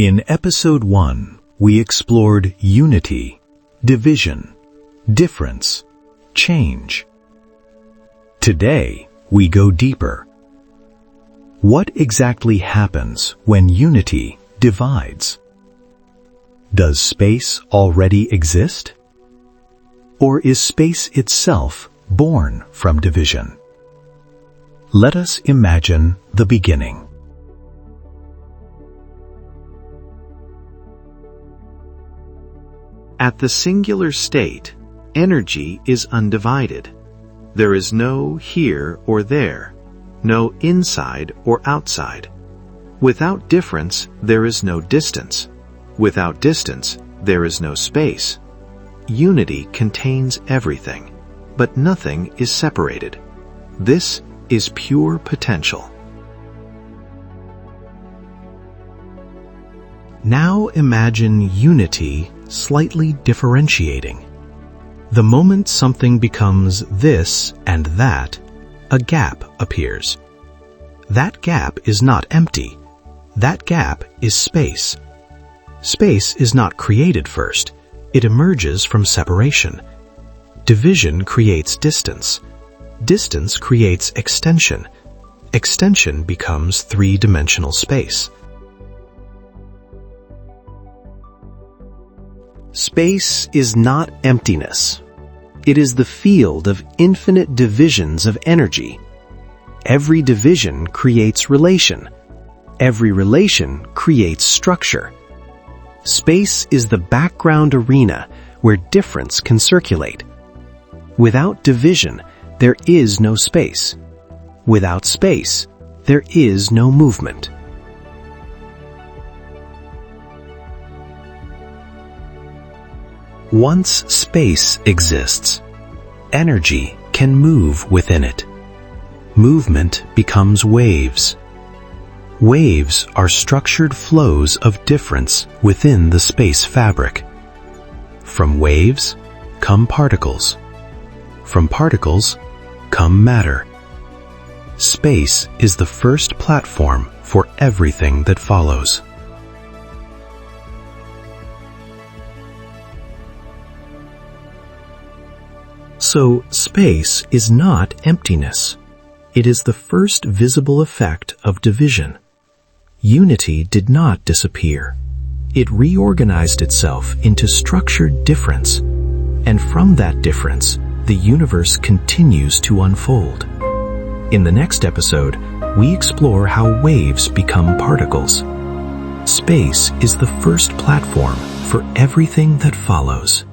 In Episode 1, we explored unity, division, difference, change. Today, we go deeper. What exactly happens when unity divides? Does space already exist? Or is space itself born from division? Let us imagine the beginning. At the singular state, energy is undivided. There is no here or there, no inside or outside. Without difference, there is no distance. Without distance, there is no space. Unity contains everything, but nothing is separated. This is pure potential. Now imagine unity slightly differentiating. The moment something becomes this and that, a gap appears. That gap is not empty. That gap is space. Space is not created first. It emerges from separation. Division creates distance. Distance creates extension. Extension becomes three-dimensional space. Space is not emptiness. It is the field of infinite divisions of energy. Every division creates relation. Every relation creates structure. Space is the background arena where difference can circulate. Without division, there is no space. Without space, there is no movement. Once space exists, energy can move within it. Movement becomes waves. Waves are structured flows of difference within the space fabric. From waves come particles. From particles come matter. Space is the first platform for everything that follows. So, space is not emptiness. It is the first visible effect of division. Unity did not disappear. It reorganized itself into structured difference, and from that difference, the universe continues to unfold. In the next episode, we explore how waves become particles. Space is the first platform for everything that follows.